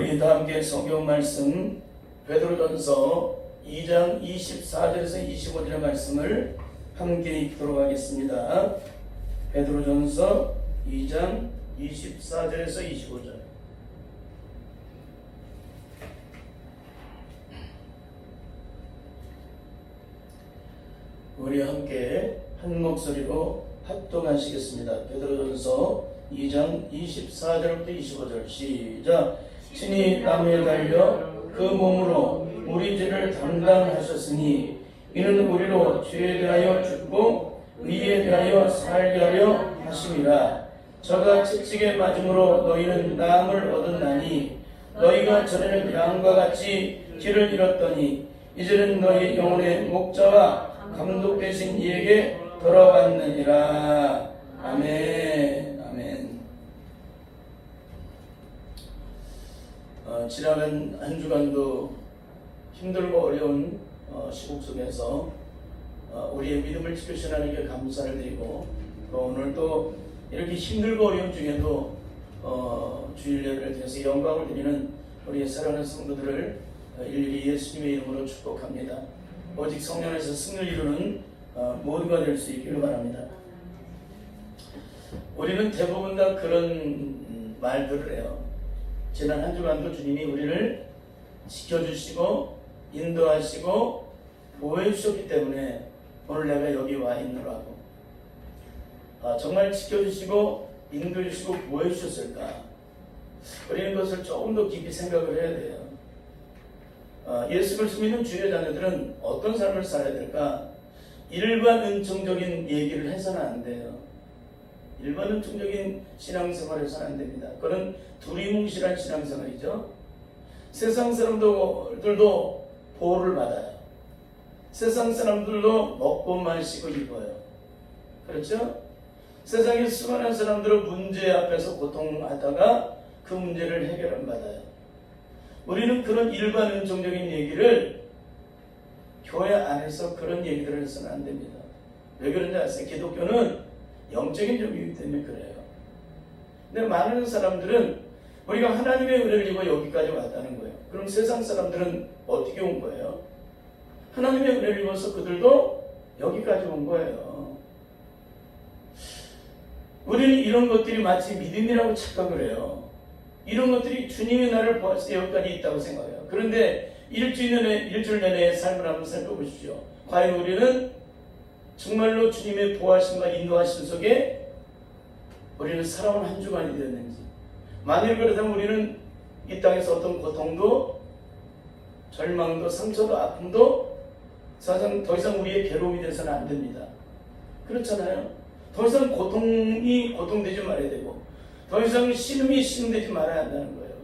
우리 다 함께 성경 말씀 베드로전서 2장 24절에서 25절의 말씀을 함께 읽도록 하겠습니다. 베드로전서 2장 24절에서 25절. 우리 함께 한 목소리로 합동하시겠습니다. 베드로전서 2장 24절부터 25절 시작. 친히 나무에 달려 그 몸으로 우리 죄를 담당하셨으니 이는 우리로 죄에 대하여 죽고 의에 대하여 살게 하려 하심이라. 저가 채찍에 맞음으로 너희는 나음을 얻었나니 너희가 전에는 양과 같이 길을 잃었더니 이제는 너희 영혼의 목자와 감독 되신 이에게 돌아왔느니라. 아멘. 아멘. 지나간 한 주간도 힘들고 어려운 시국 속에서 우리의 믿음을 지키신 하나님께 감사를 드리고, 또 오늘 또 이렇게 힘들고 어려운 중에도 주일 예배를 통해서 영광을 드리는 우리의 사랑하는 성도들을 일일이 예수님의 이름으로 축복합니다. 오직 성령 안에서 승리를 이루는 모두가 될 수 있기를 바랍니다. 우리는 대부분 다 그런 말들을 해요. 지난 한 주간도 주님이 우리를 지켜주시고 인도하시고 보호해 주셨기 때문에 오늘 내가 여기 와 있노라고. 정말 지켜주시고 인도해 주시고 보호해 주셨을까? 우리는 그것을 조금 더 깊이 생각을 해야 돼요. 예수 그리스도 믿는 주의 자녀들은 어떤 삶을 살아야 될까? 일반 은총적인 얘기를 해서는 안 돼요. 일반 은총적인 신앙생활을 해서는 안 됩니다. 그건 두리뭉실한 신앙생활이죠. 세상 사람들도 보호를 받아요. 세상 사람들도 먹고 마시고 입어요. 그렇죠? 세상에 수많은 사람들은 문제 앞에서 고통하다가 그 문제를 해결을 받아요. 우리는 그런 일반 은총적인 얘기를 교회 안에서 그런 얘기들을 해서는 안 됩니다. 왜 그런지 아세요? 기독교는 영적인 종교이기 때문에 그래요. 근데 많은 사람들은 우리가 하나님의 은혜를 입어 여기까지 왔다는 거예요. 그럼 세상 사람들은 어떻게 온 거예요? 하나님의 은혜를 입어서 그들도 여기까지 온 거예요. 우리는 이런 것들이 마치 믿음이라고 착각을 해요. 이런 것들이 주님이 나를 보았을 때 여기까지 있다고 생각해요. 그런데 일주일 내내 삶을 한번 살펴보십시오. 과연 우리는 정말로 주님의 보호하심과 인도하심 속에 우리는 살아온 한 주간이 되었는지, 만일 그렇다면 우리는 이 땅에서 어떤 고통도 절망도 상처도 아픔도 사실 더 이상 우리의 괴로움이 돼서는 안 됩니다. 그렇잖아요. 더 이상 고통이 고통되지 말아야 되고, 더 이상 신음이 신음되지 말아야 한다는 거예요.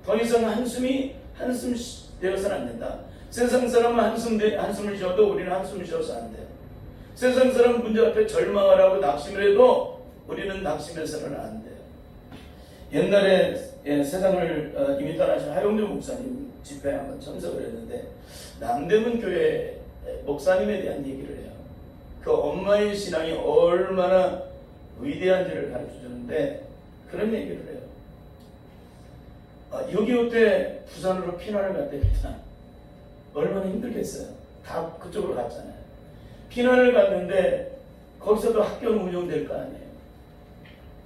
더 이상 한숨이 한숨 되어서는 안 된다. 세상 사람은 한숨을 쉬어도 우리는 한숨을 쉬어서 안 돼요. 세상 사람 문제 앞에 절망을 하고 낙심을 해도 우리는 낙심해서는 안 돼요. 옛날에 세상을 이미 떠나신 하용준 목사님 집회에 한번 참석을 했는데, 남대문 교회 목사님에 대한 얘기를 해요. 그 엄마의 신앙이 얼마나 위대한지를 가르쳐 주는데 그런 얘기를 해요. 6.25 때 부산으로 피난을 갔답니다. 얼마나 힘들겠어요. 다 그쪽으로 갔잖아요. 피난을 갔는데 거기서도 학교는 운영될 거 아니에요.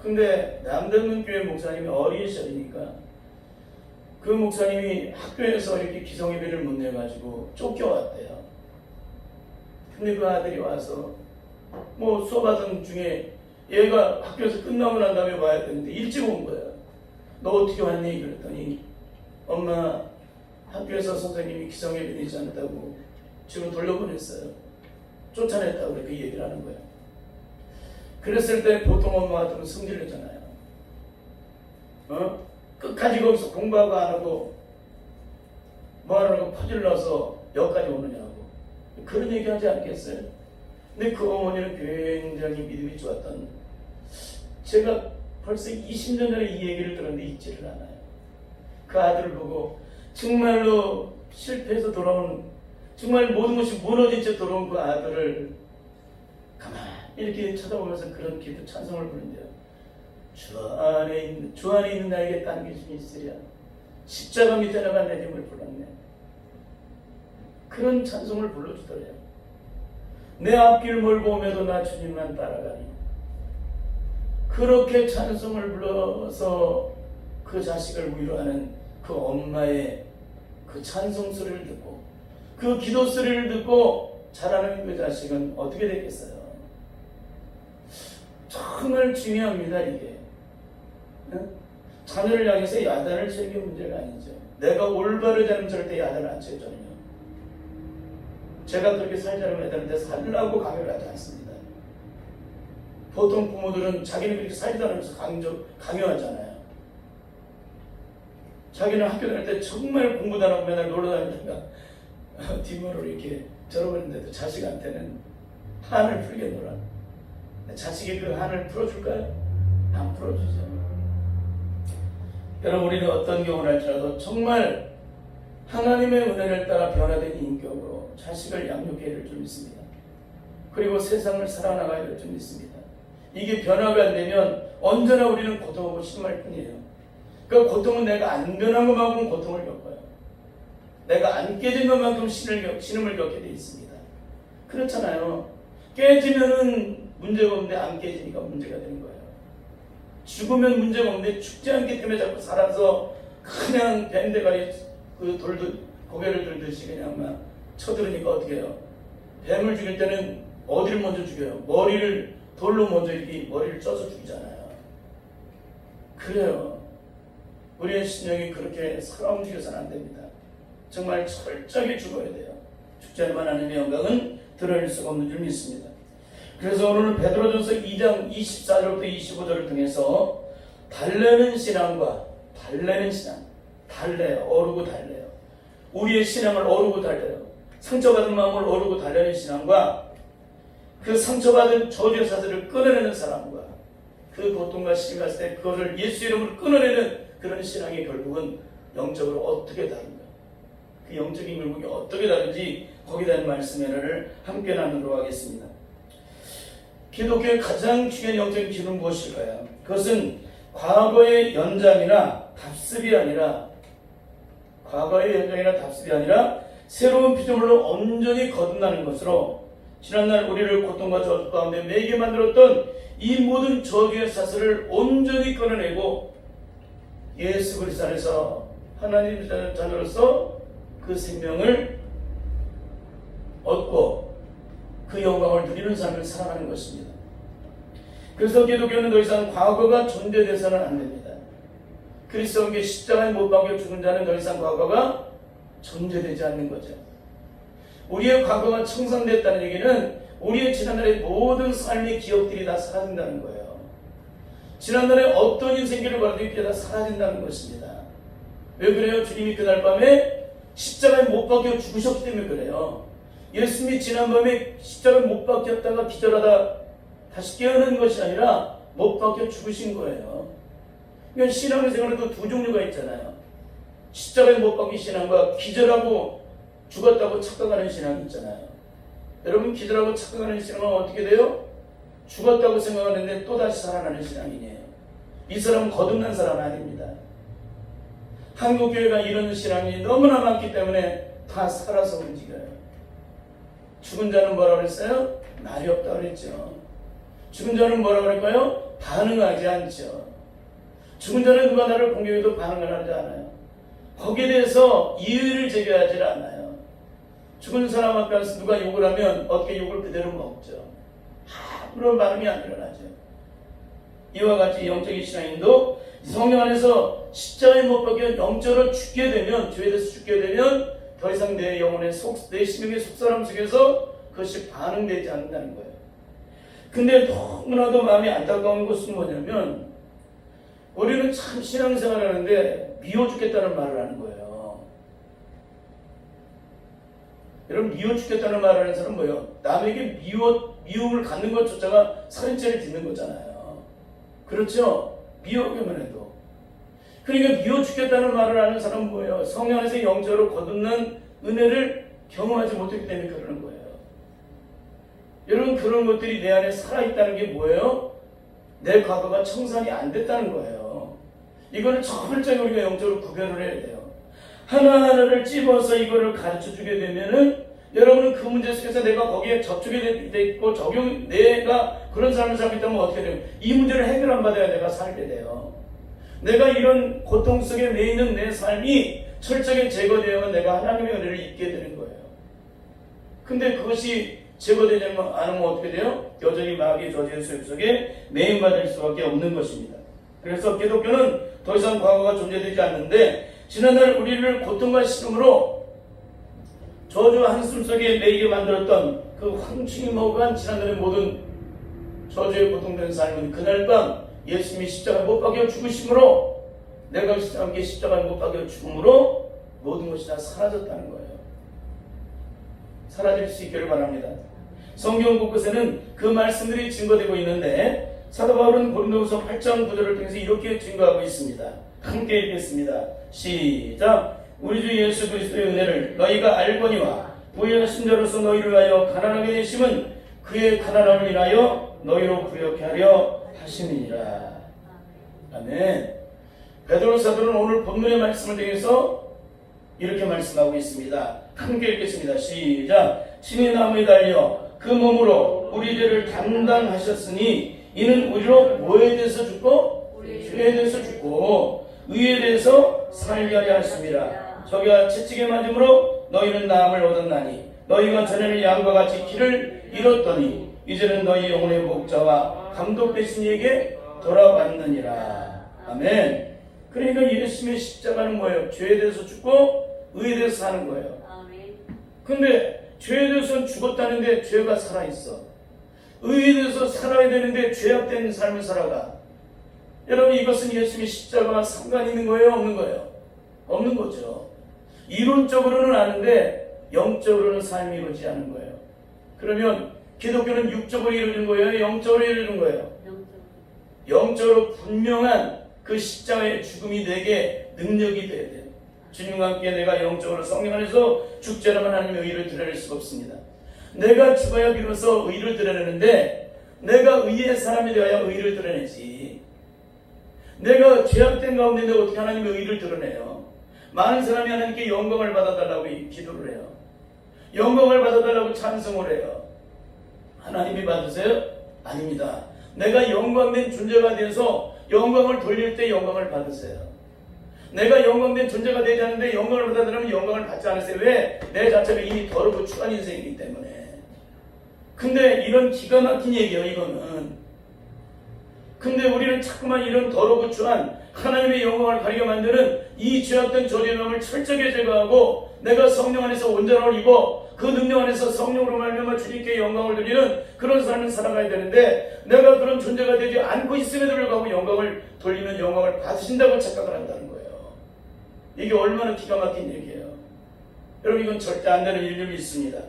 근데 남대문 교회 목사님이 어린 시절이니까 그 목사님이 학교에서 이렇게 기성예배를 못 내가지고 쫓겨왔대요. 근데 그 아들이 와서 뭐 수업하던 중에 얘가 학교에서 끝나고 난 다음에 와야 되는데 일찍 온 거야. 너 어떻게 왔니? 그랬더니 엄마 학교에서 선생님이 기성예배 내지 않았다고 집으로 돌려보냈어요. 쫓아냈다고 그렇게 얘기를 하는 거야. 그랬을 때 보통 엄마 같으면 승질내잖아요. 끝까지 거기서 공부하고 안 하고 뭐 하라고 퍼질러서 여기까지 오느냐고 그런 얘기 하지 않겠어요? 근데 그 어머니는 굉장히 믿음이 좋았던, 제가 벌써 20년 전에 이 얘기를 들었는데 잊지를 않아요. 그 아들을 보고 정말로 실패해서 돌아온, 정말 모든 것이 무너진 채 돌아온 그 아들을 가만히 이렇게 쳐다보면서 그런 기도 찬송을 부른대요. 주 안에 있는 나에게 딴 기준이 있으랴. 십자가 밑에 내가 내 힘을 불렀네. 그런 찬송을 불러주더래요. 내 앞길 몰고 오며도 나 주님만 따라가니. 그렇게 찬송을 불러서 그 자식을 위로하는 그 엄마의 그 찬송 소리를 듣고 그 기도 소리를 듣고 자라는 그 자식은 어떻게 되겠어요? 정말 중요합니다, 이게. 자녀를 향해서 야단을 치는 게 문제가 아니죠. 내가 올바르지 않으면 절대 야단을 안 쳐요, 저는요. 제가 그렇게 살자고 애들한테 살라고 강요를 하지 않습니다. 보통 부모들은 자기는 그렇게 살지도 않으면서 강요하잖아요. 자기는 학교 다닐 때 정말 공부도 안 하고 맨날 놀러 다니다가 뒷문으로 이렇게 절어버리는데도 자식한테는 한을 풀게 놀아. 자식이 그 한을 풀어줄까요? 안 풀어주죠. 여러분, 우리는 어떤 경우를 할지라도 정말 하나님의 은혜를 따라 변화된 인격으로 자식을 양육해야 될 줄 믿습니다. 그리고 세상을 살아나가야 될 줄 믿습니다. 이게 변화가 안 되면 언제나 우리는 고통하고 심할 뿐이에요. 그 고통은 내가 안 변한 것만큼 고통을 겪어요. 내가 안 깨진 것만큼 신음을 겪게 돼 있습니다. 그렇잖아요. 깨지면은 문제가 없는데 안 깨지니까 문제가 되는 거예요. 죽으면 문제가 없는데 죽지 않기 때문에 자꾸 살아서 그냥 뱀대가리 그 고개를 들듯이 그냥 막 쳐들으니까 어떻게 해요? 뱀을 죽일 때는 어디를 먼저 죽여요? 머리를 돌로 먼저 이렇게 머리를 쪄서 죽이잖아요. 그래요. 우리의 신령이 그렇게 살아 움직여서는 안 됩니다. 정말 철저하게 죽어야 돼요. 죽지 않으면 하나님의 영광은 드러낼 수가 없는 줄 믿습니다. 그래서 오늘 베드로전서 2장 24절부터 25절을 통해서 달래는 신앙과 달래는 신앙, 달래요. 어르고 달래요. 우리의 신앙을 어르고 달래요. 상처받은 마음을 어르고 달래는 신앙과 그 상처받은 저주의 사슬을 끊어내는 사람과 그 고통과 시기 갔을 때 그것을 예수 이름으로 끊어내는 그런 신앙이 결국은 영적으로 어떻게 다른가, 그 영적인 결국이 어떻게 다른지 거기에 대한 말씀을 함께 나누도록 하겠습니다. 기독교의 가장 중요한 영적인 기준은 무엇일까요? 그것은 과거의 연장이나 답습이 아니라 새로운 피조물로 온전히 거듭나는 것으로 지난날 우리를 고통과 저주 가운데 매게 만들었던 이 모든 저주의 사슬을 온전히 끊어내고 예수 그리스도 안에서 하나님 자녀로서 그 생명을 얻고 그 영광을 누리는 삶을 살아가는 것입니다. 그래서 기독교는 더 이상 과거가 존재돼서는 안 됩니다. 그리스도께 십자가에 못 박혀 죽은 자는 더 이상 과거가 존재되지 않는 거죠. 우리의 과거가 청산됐다는 얘기는 우리의 지난날의 모든 삶의 기억들이 다 사라진다는 거예요. 지난날에 어떤 인생길을 걸어도 이게 다 사라진다는 것입니다. 왜 그래요? 주님이 그날 밤에 십자가에 못 박혀 죽으셨기 때문에 그래요. 예수님이 지난밤에 십자가에 못 박혔다가 기절하다 다시 깨어난 것이 아니라 못 박혀 죽으신 거예요. 그러니까 신앙생활에도 두 종류가 있잖아요. 십자가에 못 박힌 신앙과 기절하고 죽었다고 착각하는 신앙이 있잖아요. 여러분, 기절하고 착각하는 신앙은 어떻게 돼요? 죽었다고 생각하는데 또다시 살아나는 신앙이에요. 이 사람은 거듭난 사람은 아닙니다. 한국교회가 이런 신앙이 너무나 많기 때문에 다 살아서 움직여요. 죽은 자는 뭐라고 그랬어요? 날이 없다고 그랬죠. 죽은 자는 뭐라고 그럴까요? 반응하지 않죠. 죽은 자는 누가 나를 공격해도 반응을 하지 않아요. 거기에 대해서 이의를 제기하지 않아요. 죽은 사람 앞에 가서 누가 욕을 하면 어떻게 욕을 그대로 먹죠. 아무런 반응이 안 일어나죠. 이와 같이 영적인 신앙인도 성령 안에서 십자가에 못 박혀 영적으로 죽게 되면, 죄에 대해서 죽게 되면 더 이상 내 영혼의 내 심령의 속사람 속에서 그것이 반응되지 않는다는 거예요. 근데 너무나도 마음이 안타까운 것은 뭐냐면 우리는 참 신앙생활을 하는데 미워 죽겠다는 말을 하는 거예요. 여러분, 미워 죽겠다는 말을 하는 사람은 뭐예요? 남에게 미움을 갖는 것조차가 살인죄를 짓는 거잖아요. 그렇죠? 미워하기만 해도. 그러니까 미워 죽겠다는 말을 하는 사람은 뭐예요? 성령 안에서 영적으로 거듭난 은혜를 경험하지 못했기 때문에 그러는 거예요. 여러분, 그런 것들이 내 안에 살아있다는 게 뭐예요? 내 과거가 청산이 안 됐다는 거예요. 이거는 철저히 우리가 영적으로 구별을 해야 돼요. 하나하나를 찝어서 이거를 가르쳐 주게 되면은 여러분은 그 문제 속에서 내가 거기에 접촉이 돼 있고 내가 그런 삶을 살고 있다면 어떻게 돼요? 이 문제를 해결 안 받아야 내가 살게 돼요. 내가 이런 고통 속에 매 있는 내 삶이 철저하게 제거되어야 내가 하나님의 은혜를 입게 되는 거예요. 근데 그것이 제거되지 않으면 어떻게 돼요? 여전히 마귀의 저주의 속에 매인받을 수밖에 없는 것입니다. 그래서 기독교는 더 이상 과거가 존재되지 않는데 지난날 우리를 고통과 시름으로 저주와 한숨 속에 매이게 만들었던 그 황충이 먹어간 지난날의 모든 저주에 고통된 삶은 그날 밤 예수님이 십자가에 못 박혀 죽으심으로 내가 함께 십자가에 못 박혀 죽음으로 모든 것이 다 사라졌다는 거예요. 사라질 수 있기를 바랍니다. 성경 곳곳에는 그 말씀들이 증거되고 있는데 사도 바울은 고린도후서 8장 9절을 통해서 이렇게 증거하고 있습니다. 함께 읽겠습니다. 시작. 우리 주 예수 그리스도의 은혜를 너희가 알거니와 부유하신 자로서 너희를 위하여 가난하게 되심은 그의 가난함을 인하여 너희로 부유하게 하려 하심이니라. 아멘. 베드로 사도는 오늘 본문의 말씀을 통해서 이렇게 말씀하고 있습니다. 함께 읽겠습니다. 시작. 신의 나무에 달려 그 몸으로 우리 죄를 담당하셨으니 이는 우리로 뭐에 대해서 죽고 죄에 대해서 죽고 의에 대해서 살게 하려 하심이라. 저기가 채찍에 맞음으로 너희는 나음을 얻었나니 너희가 전에는 양과 같이 길을 잃었더니 이제는 너희 영혼의 목자와 감독 되신 이에게 돌아왔느니라. 아멘. 그러니까 예수님의 십자가는 뭐예요? 죄에 대해서 죽고 의에 대해서 사는 거예요. 근데 죄에 대해서는 죽었다는데 죄가 살아있어. 의에 대해서 살아야 되는데 죄악된 삶을 살아가. 여러분, 이것은 예수님의 십자가와 상관이 있는 거예요? 없는 거예요? 없는 거죠. 이론적으로는 아는데 영적으로는 삶이 이루어지지 않은 거예요. 그러면 기독교는 육적으로 이루어진 거예요? 영적으로 이루어진 거예요? 영적으로 분명한 그 십자가의 죽음이 내게 능력이 돼야 돼요. 주님과 함께 내가 영적으로 성령 안에서 죽지 않으면 하나님의 의를 드러낼 수가 없습니다. 내가 죽어야 비로소 의를 드러내는데 내가 의의 사람이 되어야 의를 드러내지. 내가 죄악된 가운데 내가 어떻게 하나님의 의를 드러내요? 많은 사람이 하나님께 영광을 받아달라고 기도를 해요. 영광을 받아달라고 찬송을 해요. 하나님이 받으세요? 아닙니다. 내가 영광된 존재가 돼서 영광을 돌릴 때 영광을 받으세요. 내가 영광된 존재가 되지 않는데 영광을 받아들이면 영광을 받지 않으세요. 왜? 내 자체가 이미 더럽고 추한 인생이기 때문에. 근데 이런 기가 막힌 얘기예요, 이거는. 근데 우리는 자꾸만 이런 더럽고 추한 하나님의 영광을 가리게 만드는 이 죄악된 저주의 마음을 철저하게 제거하고 내가 성령 안에서 온전함을 입어 그 능력 안에서 성령으로 말미암아 주님께 영광을 드리는 그런 삶을 살아가야 되는데 내가 그런 존재가 되지 않고 있음에도 불구하고 영광을 돌리면 영광을 받으신다고 착각을 한다는 거예요. 이게 얼마나 기가 막힌 얘기예요. 여러분, 이건 절대 안 되는 일을 믿습니다.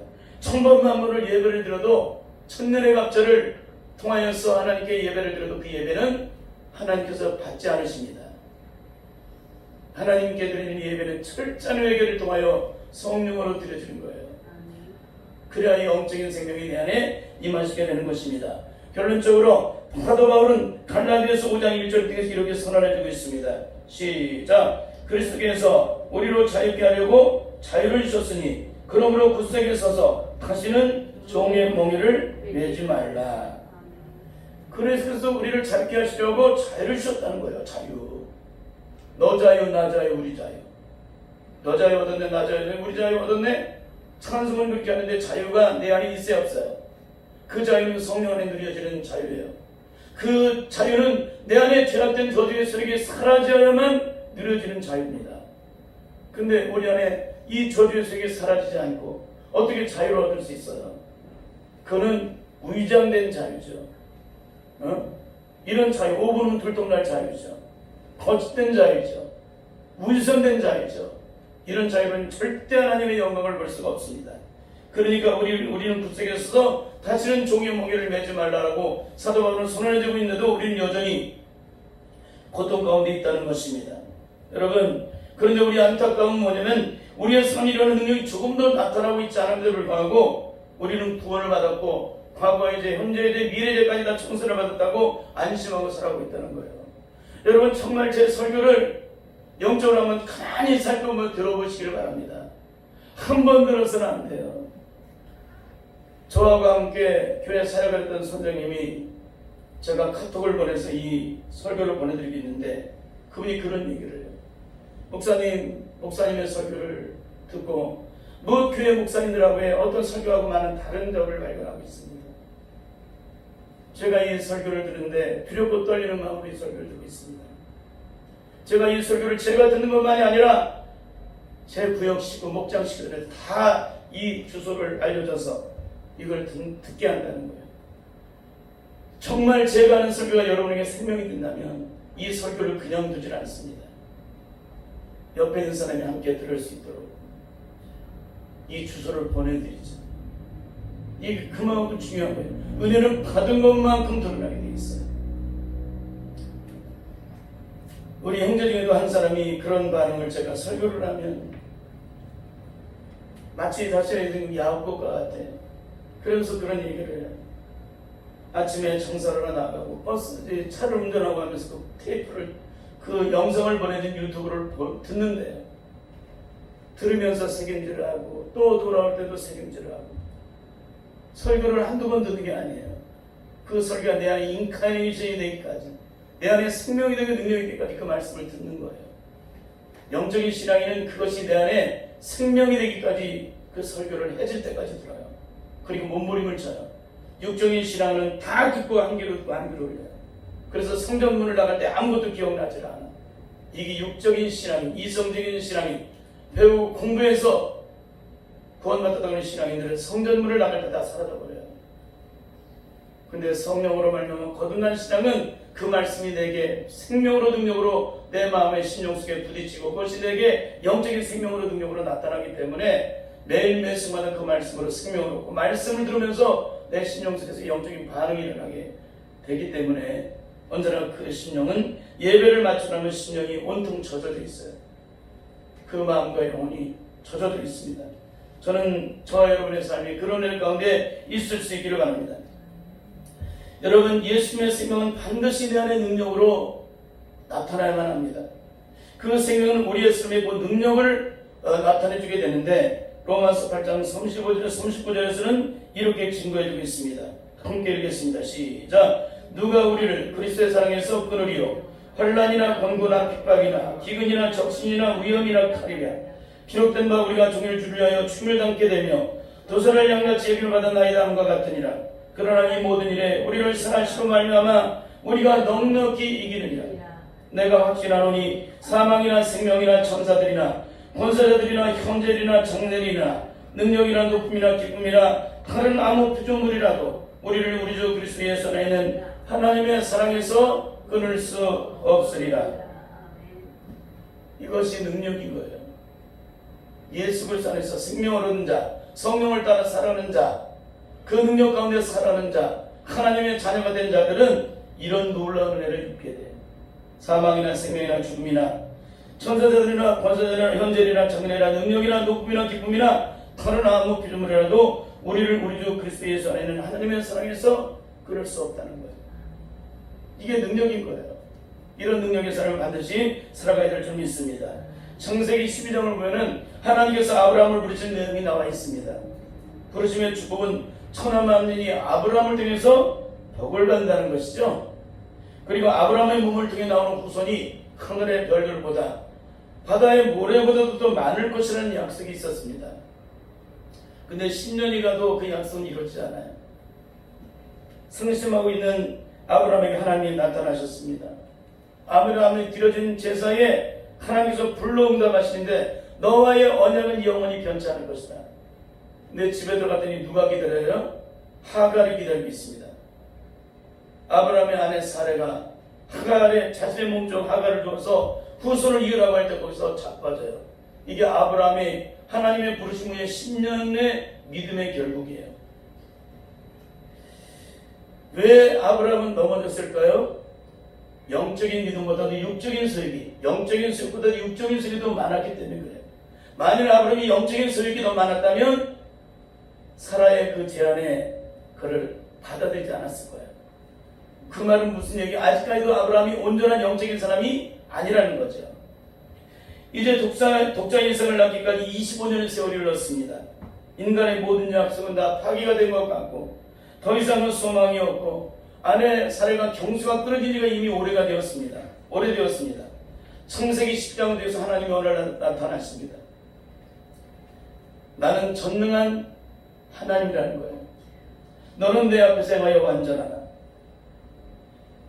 천번 만번을 예배를 드려도 천년의 갑절을 통하여서 하나님께 예배를 드려도 그 예배는 하나님께서 받지 않으십니다. 하나님께 드리는 예배는 철저한 회개를 통하여 성령으로 드려지는 거예요. 그래야 영적인 생명이 내 안에 임하시게 되는 것입니다. 결론적으로 사도 바울은 갈라디아서 5장 1절 등에서 이렇게 선언해주고 있습니다. 시작. 그리스도께서 우리로 자유케 하려고 자유를 주셨으니 그러므로 구속에 서서 다시는 종의 몽에를 매지 말라. 그래서 우리를 자유케 하시려고 자유를 주셨다는 거예요. 자유. 너 자유, 나 자유, 우리 자유. 너 자유 얻었네, 나 자유 얻었네, 우리 자유 얻었네. 찬송은 그렇게 하는데 자유가 내 안에 있어야 없어요. 그 자유는 성령 안에 누려지는 자유예요. 그 자유는 내 안에 죄악된 저주의 세력이 사라져야만 누려지는 자유입니다. 근데 우리 안에 이 저주의 세력이 사라지지 않고 어떻게 자유를 얻을 수 있어요? 그거는 위장된 자유죠. 이런 자유, 5분은 들통날 자유죠. 거짓된 자유죠. 위선된 자유죠. 이런 자유는 절대 하나님의 영광을 볼 수가 없습니다. 그러니까 우리는 구속에 서서 다시는 종의 몽에를 매지 말라라고 사도 바울은 선언해주고 있는데도 우리는 여전히 고통 가운데 있다는 것입니다. 여러분, 그런데 우리 안타까움은 뭐냐면 우리의 삶이라는 능력이 조금 더 나타나고 있지 않음에도 불구하고 우리는 구원을 받았고 과거의 죄, 현재의 죄, 미래의 죄까지 다 청소를 받았다고 안심하고 살아가고 있다는 거예요. 여러분, 정말 제 설교를 영적으로 한번 가만히 살펴보며 들어보시기를 바랍니다. 한 번 들어서는 안 돼요. 저하고 함께 교회 사역을 했던 선생님이 제가 카톡을 보내서 이 설교를 보내드리고 있는데 그분이 그런 얘기를 해요. 목사님의 설교를 듣고 무엇 교회 목사님들하고의 어떤 설교하고 많은 다른 점을 발견하고 있습니다. 제가 이 설교를 들은데 두렵고 떨리는 마음으로 이 설교를 듣고 있습니다. 제가 이 설교를 제가 듣는 것만이 아니라 제 구역식구 목장식구들에 다 이 주소를 알려줘서 이걸 듣게 한다는 거예요. 정말 제가 하는 설교가 여러분에게 생명이 된다면 이 설교를 그냥 두질 않습니다. 옆에 있는 사람이 함께 들을 수 있도록 이 주소를 보내드리죠. 이게 그만큼 중요한 거예요. 은혜는 받은 것만큼 드러나게 돼 있어요. 우리 형제 중에도 한 사람이 그런 반응을 제가 설교를 하면 마치 자신의 야곱과 같아. 그러면서 그런 얘기를 해요. 아침에 청소를 하러 나가고 차를 운전하고 하면서 그 테이프를 그 영상을 보내준 유튜브를 듣는데요. 들으면서 색임질을 하고 또 돌아올 때도 색임질을 하고 설교를 한두 번 듣는 게 아니에요. 그 설교가 내 안에 인카네이션이 되기까지 내 안에 생명이 되고 능력이 되기까지 그 말씀을 듣는 거예요. 영적인 신앙인은 그것이 내 안에 생명이 되기까지 그 설교를 해질 때까지 들어요. 그리고 몸부림을 쳐요. 육적인 신앙은 다 듣고 한 귀로 듣고 한 귀로 올려요. 그래서 성전문을 나갈 때 아무것도 기억나질 않아. 이게 육적인 신앙이, 이성적인 신앙이 배우고 공부해서 구원받았다고 하는 신앙인들은 성전문을 나갈 때 다 사라져버려요. 근데 성령으로 말미암아 거듭난 신앙은 그 말씀이 내게 생명으로 능력으로 내 마음의 신령 속에 부딪히고 그것이 내게 영적인 생명으로 능력으로 나타나기 때문에 매일 매순간은 그 말씀으로 생명을 얻고 말씀을 들으면서 내 신령 속에서 영적인 반응이 일어나게 되기 때문에 언제나 그 신령은 예배를 마치려면 신령이 온통 젖어져 있어요. 그 마음과 영혼이 젖어져 있습니다. 저는 저와 여러분의 삶이 그런 일 가운데 있을 수 있기를 바랍니다. 여러분, 예수님의 생명은 반드시 내 안의 능력으로 나타나야만 합니다. 그 생명은 우리의 삶에 그 능력을 나타내주게 되는데 로마서 8장 39절에서는 이렇게 증거해주고 있습니다. 함께 읽겠습니다. 시작. 누가 우리를 그리스도의 사랑에서 끊으리요? 환난이나 권고나 핍박이나 기근이나 적신이나 위험이나 칼이랴. 기록된 바 우리가 종일 주를 위하여 죽음을 당게 되며 도선을 양같이 예비를 받은 나이다 함과 같으니라. 그러나 이 모든 일에 우리를 사랑하시고 말미암아 우리가 넉넉히 이기느니라. 내가 확신하노니 사망이나 생명이나 천사들이나 권세자들이나 형제들이나 장례들이나 능력이나 높음이나 기쁨이나 다른 아무 피조물이라도 우리를 우리 주 그리스도 예수 안에 있는 하나님의 사랑에서 끊을 수 없으리라. 이것이 능력인 거예요. 예수 그리스도 안에서 생명을 얻는 자, 성령을 따라 살아가는 자, 그 능력 가운데 살아가는 자, 하나님의 자녀가 된 자들은 이런 놀라운 은혜를 입게 돼요. 사망이나 생명이나 죽음이나 천사들이나 권세자들이나 현재이나 장래나 능력이나 높음이나 기쁨이나 다른 아무 피조물이라도 우리를 우리 주 그리스도 예수 안에 있는 하나님의 사랑에서 끊을 수 없다는 거예요. 이게 능력인 거예요. 이런 능력의 삶을 반드시 살아가야 될 줄 믿습니다. 창세기 12장을 보면은 하나님께서 아브라함을 부르신 내용이 나와 있습니다. 부르심의 축복은 천하 만민이 아브라함을 통해서 복을 받는다는 것이죠. 그리고 아브라함의 몸을 통해 나오는 후손이 하늘의 별들보다 바다의 모래보다도 더 많을 것이라는 약속이 있었습니다. 근데 10년이 가도 그 약속은 이루어지지 않아요. 승심하고 있는 아브라함에게 하나님이 나타나셨습니다. 아브라함이 드려진 제사에 하나님께서 불로 응답하시는데 너와의 언약은 영원히 변치 않을 것이다. 내 집에 들어갔더니 누가 기다려요? 하갈이 기다리고 있습니다. 아브라함의 아내 사레가 하갈의 자신의 몸종 하갈을 줘서 후손을 이으라고 할 때 거기서 자빠져요. 이게 아브라함의 하나님의 부르심 후에 10년의 믿음의 결국이에요. 왜 아브라함은 넘어졌을까요? 영적인 믿음보다도 육적인 소유기, 영적인 소유보다 육적인 소유기 더 많았기 때문에 그래요. 만일 아브라함이 영적인 소유기 더 많았다면 사라의 그 제안에 그를 받아들이지 않았을 거예요. 그 말은 무슨 얘기? 아직까지도 아브라함이 온전한 영적인 사람이 아니라는 거죠. 이제 독자 이삭을 낳기까지 25년의 세월이 흘렀습니다. 인간의 모든 약속은 다 파기가 된 것 같고 더 이상은 소망이 없고 아내 사례가 경수가 끊어진 지가 이미 오래되었습니다. 창세기 10장에 대해서 하나님이 오늘 나타나십니다. 나는 전능한 하나님이라는 거예요. 너는 내 앞에서 행하여 완전하라.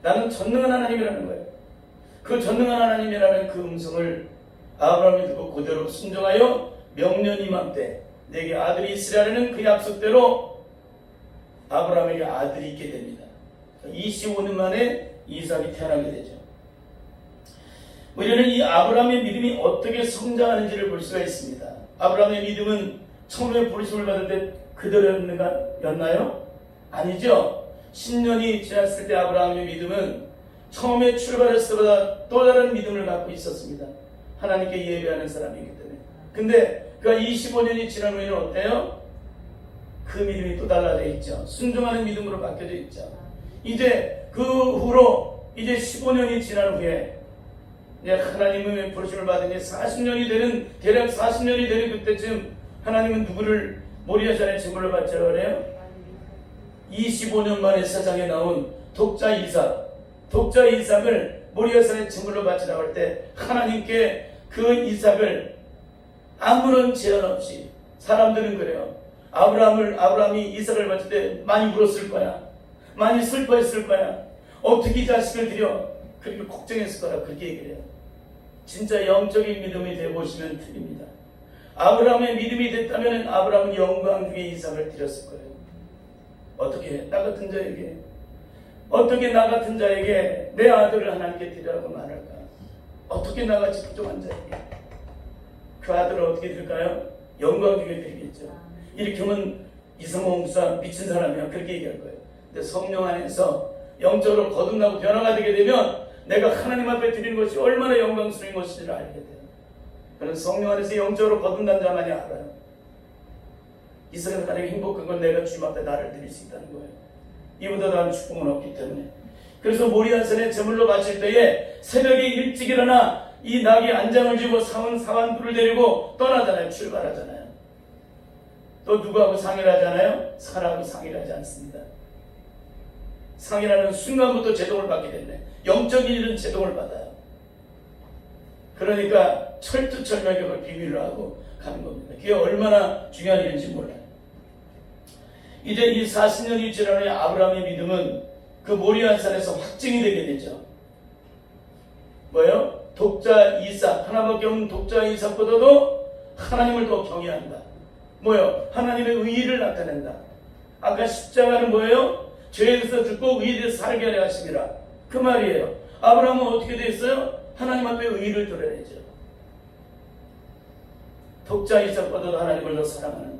나는 전능한 하나님이라는 거예요. 그 전능한 하나님이라는 그 음성을 아브라함이 듣고 그대로 순종하여 명년 이맘때 내게 아들이 있으라는 그 약속대로 아브라함에게 아들이 있게 됩니다. 25년 만에 이삭이 태어나게 되죠. 우리는 이 아브라함의 믿음이 어떻게 성장하는지를 볼 수가 있습니다. 아브라함의 믿음은 처음에 부르심을 받을 때 그대로였나요? 아니죠. 10년이 지났을 때 아브라함의 믿음은 처음에 출발했을 때보다 또 다른 믿음을 갖고 있었습니다. 하나님께 예배하는 사람이기 때문에. 근데 그 25년이 지난 후에는 어때요? 그 믿음이 또 달라져 있죠. 순종하는 믿음으로 바뀌어져 있죠. 이제 그 후로 이제 15년이 지난 후에 이제 하나님의 부르심을 받은 지 40년이 되는, 대략 40년이 되는 그때쯤 하나님은 누구를 모리아산에 제물로 바치라고 그래요? 25년 만에 세상에 나온 독자 이삭을 모리아산에 제물로 바치라고 할 때 하나님께 그 이삭을 아무런 제한 없이, 사람들은 그래요. 아브라함이 이삭을 바칠 때 많이 울었을 거야. 많이 슬퍼했을 거야. 어떻게 자식을 드려? 그렇게 걱정했을 거라 그렇게 얘기를 해요. 진짜 영적인 믿음이 되어보시면 틀립니다. 아브라함의 믿음이 됐다면 아브라함은 영광 중에 이삭을 드렸을 거예요. 어떻게 나 같은 자에게 내 아들을 하나님께 드리라고 말할까? 어떻게 나같이 부족한 자에게 그 아들을 어떻게 드릴까요? 영광 중에 드리겠죠. 이렇게 하면 이성호 목사 미친 사람이야 그렇게 얘기할 거예요. 근데 성령 안에서 영적으로 거듭나고 변화가 되게 되면 내가 하나님 앞에 드리는 것이 얼마나 영광스러운 것인지를 알게 돼요. 그래서 성령 안에서 영적으로 거듭난 자만이 알아요. 이 세상에 가장 행복한 건 내가 주님 앞에 나를 드릴 수 있다는 거예요. 이보다 다른 축복은 없기 때문에. 그래서 모리아산에 제물로 바칠 때에 새벽에 일찍 일어나 이 낙이 안장을 쥐고 사환부를 데리고 떠나잖아요. 출발하잖아요. 또 누구하고 상의를 하잖아요? 사라하고 상의를 하지 않습니다. 상의라는 순간부터 제동을 받게 됐네. 영적인 일은 제동을 받아요. 그러니까 철두철미하게 그걸 비밀로 하고 가는 겁니다. 그게 얼마나 중요한 일인지 몰라요. 이제 이 40년이 지난 후에 아브라함의 믿음은 그 모리아산에서 확증이 되게 되죠. 뭐예요? 독자 이삭, 하나밖에 없는 독자 이삭보다도 하나님을 더 경외한다. 뭐예요? 하나님의 의의를 나타낸다. 아까 십자가는 뭐예요? 죄에 대해서 죽고 의에 대해서 살게 하려 하심이라. 그 말이에요. 아브라함은 어떻게 됐어요? 하나님 앞에 의의를 드러내죠. 독자 이삭보다도 하나님을 더 사랑하는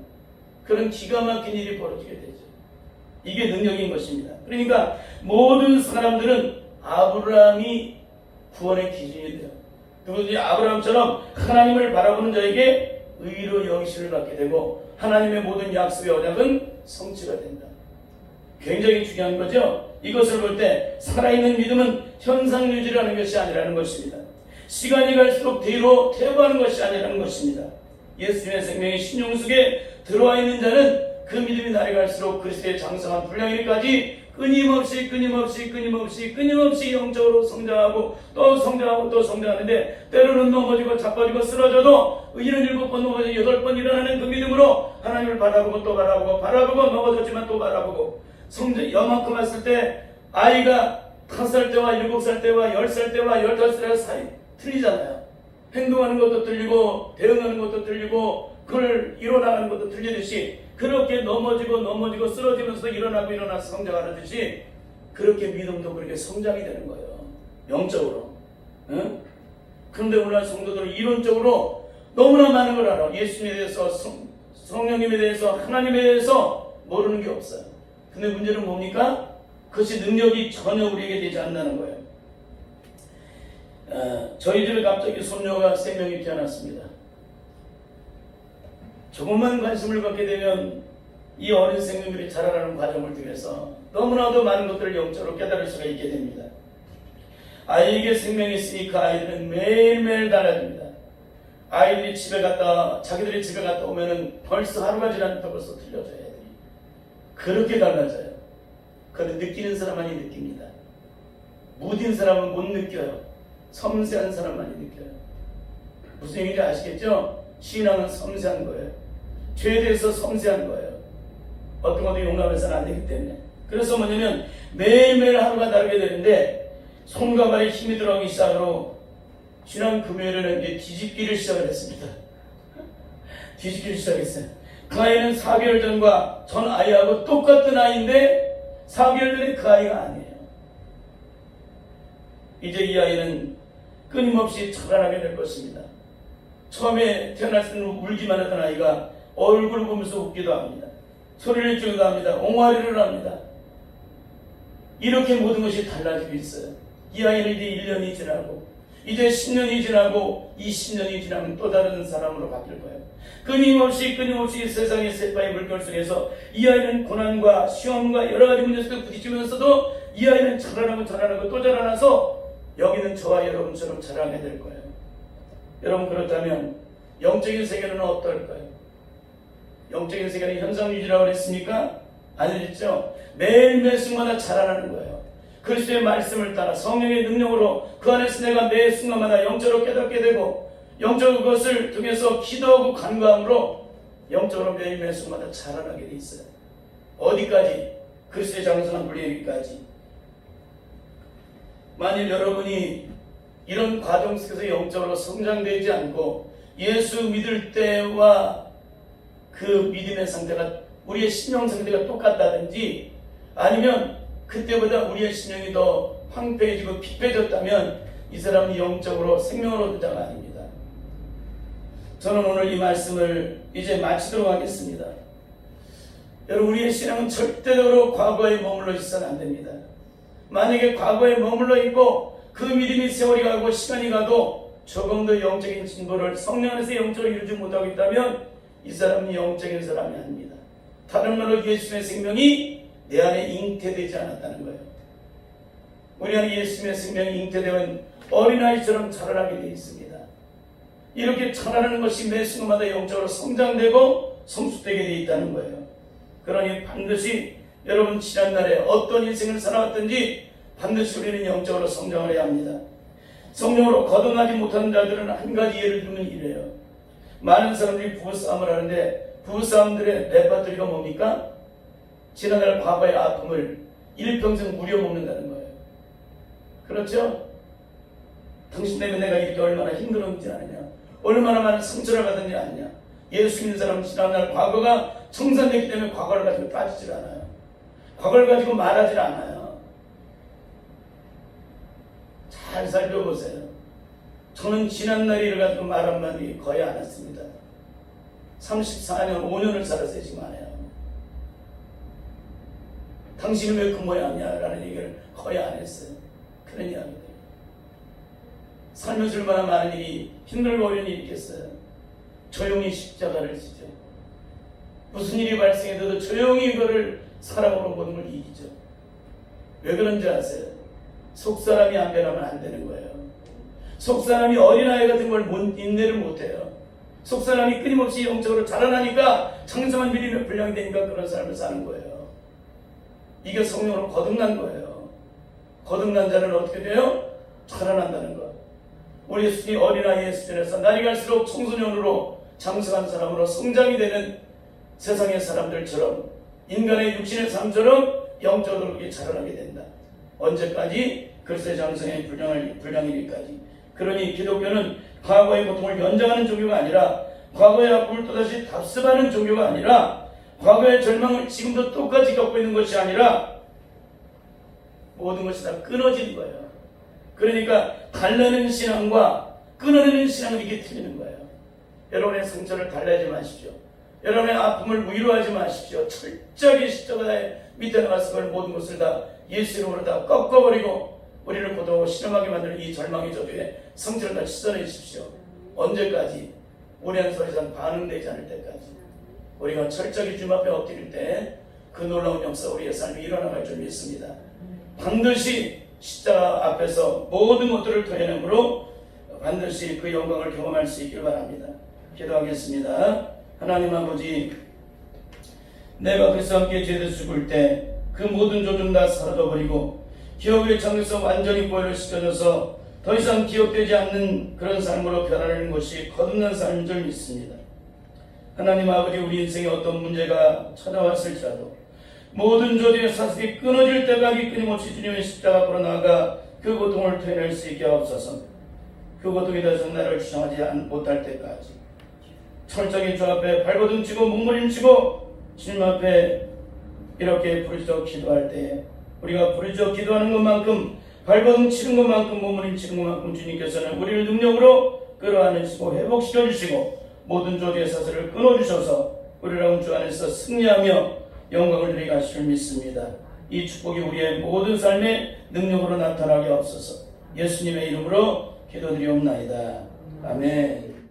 그런 기가 막힌 일이 벌어지게 되죠. 이게 능력인 것입니다. 그러니까 모든 사람들은 아브라함이 구원의 기준이 돼요. 누구든지 아브라함처럼 하나님을 바라보는 자에게 의로 영신을 받게 되고 하나님의 모든 약속의 언약은 성취가 된다. 굉장히 중요한 거죠. 이것을 볼 때 살아있는 믿음은 현상 유지라는 것이 아니라는 것입니다. 시간이 갈수록 뒤로 퇴보하는 것이 아니라는 것입니다. 예수님의 생명이 신용 속에 들어와 있는 자는 그 믿음이 날이 갈수록 그리스도의 장성한 분량일까지 끊임없이 영적으로 성장하고 또 성장하는데 때로는 넘어지고 자빠지고 쓰러져도 의인은 7번 넘어지고 8번 일어나는 그 믿음으로 하나님을 바라보고 또 바라보고 넘어졌지만 또 바라보고 성장 여만큼 왔을 때 아이가 5살 때와 7살 때와 10살 때와 15살 사이 틀리잖아요. 행동하는 것도 틀리고 대응하는 것도 틀리고 그걸 이뤄나가는 것도 틀리듯이 그렇게 넘어지고 쓰러지면서 일어나서 성장하듯이 그렇게 믿음도 그렇게 성장이 되는 거예요. 영적으로. 응? 그런데 오늘날 성도들은 이론적으로 너무나 많은 걸 알아. 예수님에 대해서 성령님에 대해서 하나님에 대해서 모르는 게 없어요. 근데 문제는 뭡니까? 그것이 능력이 전혀 우리에게 되지 않는다는 거예요. 저희 집에 갑자기 손녀가 3명이 태어났습니다. 조금만 관심을 갖게 되면 이 어린 생명들이 자라나는 과정을 통해서 너무나도 많은 것들을 영적으로 깨달을 수가 있게 됩니다. 아이에게 생명이 있으니 그 아이들은 매일매일 달라집니다. 아이들이 자기들이 집에 갔다 오면은 벌써 하루가 지났는데 벌써 틀려져요. 애들이. 그렇게 달라져요. 그런데 느끼는 사람만이 느낍니다. 무딘 사람은 못 느껴요. 섬세한 사람만이 느껴요. 무슨 얘기인지 아시겠죠? 신앙은 섬세한 거예요. 죄에 대해서 섬세한 거예요. 어떤 것도 용납해서는 안 되기 때문에. 그래서 뭐냐면 매일매일 하루가 다르게 되는데 손과 발에 힘이 들어가기 시작으로 지난 금요일에는 이제 뒤집기를 시작을 했습니다. 뒤집기를 시작했어요. 그 아이는 4개월 전과 전 아이하고 똑같은 아이인데 4개월 전에 그 아이가 아니에요. 이제 이 아이는 끊임없이 자라나게 될 것입니다. 처음에 태어났을 때는 울기만 하던 아이가 얼굴을 보면서 웃기도 합니다. 소리를 지르기도 합니다. 옹알이를 합니다. 이렇게 모든 것이 달라지고 있어요. 이 아이는 이제 1년이 지나고 이제 10년이 지나고 20년이 지나면 또 다른 사람으로 바뀔 거예요. 끊임없이 세상의 쇠파의 물결 속에서 이 아이는 고난과 시험과 여러 가지 문제 속에 부딪히면서도 이 아이는 자라나고 또 자라나서 여기는 저와 여러분처럼 자라게 될 거예요. 여러분, 그렇다면 영적인 세계는 어떨까요? 영적인 세계는 현상유지라고 그랬습니까? 아니겠죠? 매일매일 순간마다 자라나는 거예요. 그리스도의 말씀을 따라 성령의 능력으로 그 안에서 내가 매 순간마다 영적으로 깨닫게 되고 영적으로 그것을 통해서 기도하고 간구함으로 영적으로 매일매일 순간마다 자라나게 돼 있어요. 어디까지? 그리스도의 장성한 분리에기까지. 만일 여러분이 이런 과정 속에서 영적으로 성장되지 않고 예수 믿을 때와 그 믿음의 상태가 우리의 신령 상태가 똑같다든지 아니면 그때보다 우리의 신령이 더 황폐해지고 피폐해졌다면 이 사람은 영적으로 생명을 얻은 자가 아닙니다. 저는 오늘 이 말씀을 이제 마치도록 하겠습니다. 여러분, 우리의 신앙은 절대적으로 과거에 머물러 있어서는 안 됩니다. 만약에 과거에 머물러 있고 그 믿음이 세월이 가고 시간이 가도 조금 더 영적인 진보를 성령 안에서 영적으로 이루지 못하고 있다면 이 사람은 영적인 사람이 아닙니다. 다른 말로 예수님의 생명이 내 안에 잉태되지 않았다는 거예요. 우리 안에 예수님의 생명이 잉태되면 어린아이처럼 자라나게 되어 있습니다. 이렇게 자라나는 것이 매 순간마다 영적으로 성장되고 성숙되게 되어 있다는 거예요. 그러니 반드시 여러분 지난날에 어떤 인생을 살아왔든지 반드시 우리는 영적으로 성장을 해야 합니다. 성령으로 거듭나지 못하는 자들은 한 가지 예를 들면 이래요. 많은 사람들이 부부싸움을 하는데 부부싸움들의 레퍼토리가 뭡니까? 지난날 과거의 아픔을 일평생 무려먹는다는 거예요. 그렇죠? 당신 때문에 내가 이렇게 얼마나 힘들었는지 아느냐, 얼마나 많은 상처를 받았는지 아느냐. 예수 믿는 사람은 지난날 과거가 청산됐기 때문에 과거를 가지고 따지질 않아요. 과거를 가지고 말하질 않아요. 잘 살펴보세요. 저는 지난날을 가지고 말 한마디 거의 안 했습니다. 34년, 5년을 살았어요. 지금 안 해요. 당신은 왜 그 모양이야? 라는 얘기를 거의 안 했어요. 그런 이야기들. 살면서 얼마나 많은 일이 힘들고 어려운 일이 있겠어요. 조용히 십자가를 지죠. 무슨 일이 발생해도 조용히 그거를 사랑으로 모든 걸 이기죠. 왜 그런지 아세요? 속사람이 안 변하면 안 되는 거예요. 속사람이 어린아이 같은 걸 인내를 못해요. 속사람이 끊임없이 영적으로 자라나니까 창성한 믿음의 분량이 되니까 그런 삶을 사는 거예요. 이게 성령으로 거듭난 거예요. 거듭난 자는 어떻게 돼요? 자라난다는 거. 우리 예수님이 어린아이의 수준에서 날이 갈수록 청소년으로 장성한 사람으로 성장이 되는 세상의 사람들처럼 인간의 육신의 삶처럼 영적으로 그렇게 자라나게 된다. 언제까지? 그리스도의 장성의 불량이기까지. 그러니 기독교는 과거의 고통을 연장하는 종교가 아니라 과거의 아픔을 또다시 답습하는 종교가 아니라 과거의 절망을 지금도 똑같이 겪고 있는 것이 아니라 모든 것이 다 끊어지는 거예요. 그러니까 달래는 신앙과 끊어내는 신앙은 이게 틀리는 거예요. 여러분의 상처를 달래지 마십시오. 여러분의 아픔을 위로하지 마십시오. 철저하게 십자가에 밑에 나가서 그걸 모든 것을 다 예수 이름으로 다 꺾어버리고 우리를 고통하고 실험하게 만드는 이 절망의 저주에 상처를 다 씻어내 주십시오. 언제까지? 우리 안에서 더 이상 반응되지 않을 때까지. 우리가 철저히 주님 앞에 엎드릴 때 그 놀라운 역사 우리의 삶이 일어나갈 줄 믿습니다. 반드시 십자가 앞에서 모든 것들을 토해내므로 반드시 그 영광을 경험할 수 있길 바랍니다. 기도하겠습니다. 하나님 아버지, 내가 그리스도와 함께 죄에서 죽을 때 그 모든 조준 다 사라져버리고 기억의 정에서 완전히 보혈시켜져서 더 이상 기억되지 않는 그런 삶으로 변하는 것이 거듭난 삶인 줄 믿습니다. 하나님 아버지, 우리 인생에 어떤 문제가 찾아왔을지라도 모든 조직의 사슬이 끊어질 때까지 끊임없이 주님의 십자가 앞으로 나아가 그 고통을 토해낼 수 있게 하옵소서. 그 고통에 대해서 나를 주장하지 못할 때까지 철저히 주 앞에 발버둥치고 몸부림치고 주님 앞에 이렇게 부르짖어 기도할 때 우리가 부르짖어 기도하는 것만큼 발버둥치는 것만큼 몸부림치는 것만큼 주님께서는 우리를 능력으로 끌어안으시고 회복시켜주시고 모든 조직의 사슬을 끊어주셔서 우리랑 주 안에서 승리하며 영광을 드리게 하실 줄 믿습니다. 이 축복이 우리의 모든 삶의 능력으로 나타나게 하옵소서. 예수님의 이름으로 기도드리옵나이다. 아멘.